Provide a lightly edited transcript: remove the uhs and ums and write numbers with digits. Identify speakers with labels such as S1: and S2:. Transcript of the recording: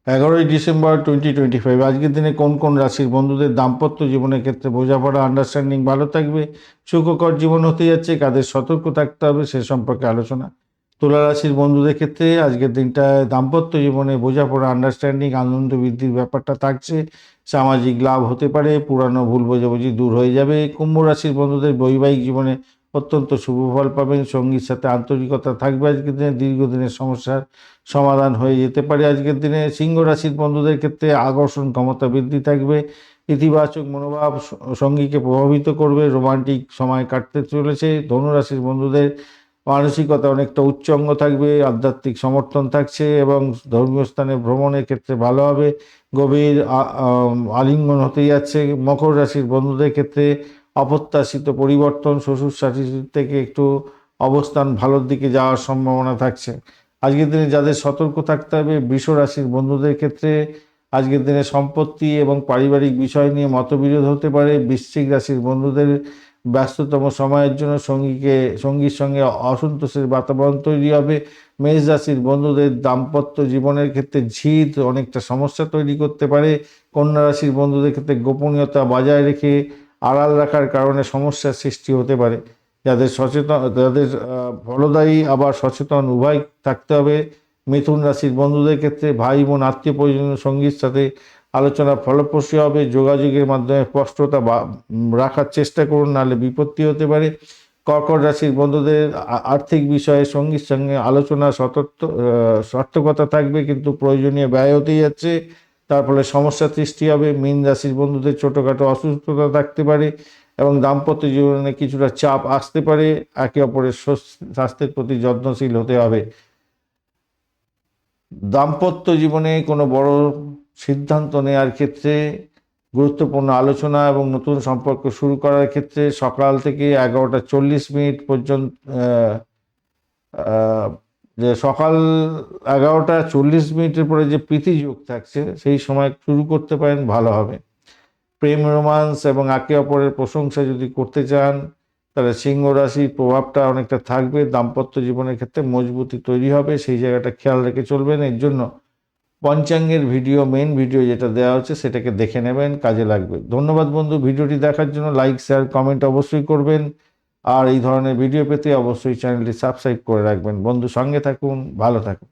S1: 11ই December 2025। আজকের দিনে কোন কোন রাশির বন্ধুদের দাম্পত্য জীবনের ক্ষেত্রে বোঝাপড়া আন্ডারস্ট্যান্ডিং ভালো থাকবে, সুখকর জীবন হতে যাচ্ছে, কাদের সতর্ক থাকতে হবে সে সম্পর্কে আলোচনা। তুলা রাশির বন্ধুদের ক্ষেত্রে আজকের দিনটায় দাম্পত্য জীবনে বোঝাপড়া আন্ডারস্ট্যান্ডিং আনন্দ বৃদ্ধির ব্যাপারটা থাকছে, সামাজিক লাভ হতে পারে, পুরানো ভুল বোঝাবুঝি দূর হয়ে যাবে। কুম্ভ রাশির বন্ধুদের বৈবাহিক জীবনে অত্যন্ত শুভ ফল পাবেন, সঙ্গীর সাথে আন্তরিকতা থাকবে। আজকের দিনে দীর্ঘদিনের সমস্যার সমাধান হয়ে যেতে পারে। আজকের দিনে সিংহ রাশির বন্ধুদের ক্ষেত্রে আকর্ষণ ক্ষমতা বৃদ্ধি থাকবে, ইতিবাচক মনোভাব সঙ্গীকে প্রভাবিত করবে, রোমান্টিক সময় কাটতে চলেছে। ধনু রাশির বন্ধুদের মানসিকতা অনেকটা উচ্চঙ্গ থাকবে, আধ্যাত্মিক সমর্থন থাকছে এবং ধর্মীয় স্থানে ভ্রমণের ক্ষেত্রে ভালো হবে, গভীর আলিঙ্গন হতে যাচ্ছে। মকর রাশির বন্ধুদের ক্ষেত্রে অপ্রত্যাশিত পরিবর্তন, শ্বশুর শাশুড়ি থেকে একটু অবস্থান ভালোর দিকে যাওয়ার সম্ভাবনা থাকছে। আজকের দিনে যাদের সতর্ক থাকতে হবে, বৃষ রাশির বন্ধুদের ক্ষেত্রে আজকের দিনে সম্পত্তি এবং পারিবারিক বিষয় নিয়ে মতবিরোধ হতে পারে। বৃশ্চিক রাশির বন্ধুদের ব্যস্ততম সময়ের জন্য সঙ্গীর সঙ্গে অসন্তোষের বাতাবরণ তৈরি হবে। মেষ রাশির বন্ধুদের দাম্পত্য জীবনের ক্ষেত্রে জিদ অনেকটা সমস্যা তৈরি করতে পারে। কন্যা রাশির বন্ধুদের ক্ষেত্রে গোপনীয়তা বজায় রেখে আড়াল রাখার কারণে সমস্যার সৃষ্টি হতে পারে। যাদের ফলদায়ী আবার সচেতন উভয় থাকতে হবে। মিথুন রাশির বন্ধুদের ক্ষেত্রে ভাই বোন আত্মীয় পরিজনের সঙ্গীর সাথে আলোচনা ফলপ্রসূ হবে, যোগাযোগের মাধ্যমে স্পষ্টতা রাখার চেষ্টা করুন, নাহলে বিপত্তি হতে পারে। কর্কট রাশির বন্ধুদের আর্থিক বিষয়ে সঙ্গীর সঙ্গে আলোচনা সতর্কতা থাকবে, কিন্তু প্রয়োজনীয় ব্যয় হতেই যাচ্ছে, তার ফলে সমস্যা সৃষ্টি হবে। মীন রাশির বন্ধুদের ছোটোখাটো অসুস্থতা থাকতে পারে এবং দাম্পত্য জীবনে কিছুটা চাপ আসতে পারে, একে অপরের স্বাস্থ্যের প্রতি যত্নশীল হতে হবে। দাম্পত্য জীবনে কোনো বড় সিদ্ধান্ত নেওয়ার ক্ষেত্রে, গুরুত্বপূর্ণ আলোচনা এবং নতুন সম্পর্ক শুরু করার ক্ষেত্রে সকাল থেকে 11টা 40 মিনিট পর্যন্ত যে সকাল 11টা 40 মিনিটের পরে যে প্রীতিযোগ থাকছে সেই সময় শুরু করতে পারেন, ভালো হবে। প্রেম রোমান্স এবং একে অপরের প্রশংসা যদি করতে চান তাহলে সিংহ রাশির প্রভাবটা অনেকটা থাকবে, দাম্পত্য জীবনের ক্ষেত্রে মজবুতি তৈরি হবে, সেই জায়গাটা খেয়াল রেখে চলবেন। এর জন্য পঞ্চাঙ্গের মেন ভিডিও যেটা দেওয়া হচ্ছে সেটাকে দেখে নেবেন, কাজে লাগবে। ধন্যবাদ বন্ধু, ভিডিওটি দেখার জন্য। লাইক শেয়ার কমেন্ট অবশ্যই করবেন, আর এই ধরনের ভিডিও পেতে অবশ্যই চ্যানেলটি সাবস্ক্রাইব করে রাখবেন। বন্ধু সঙ্গে থাকুন, ভালো থাকুন।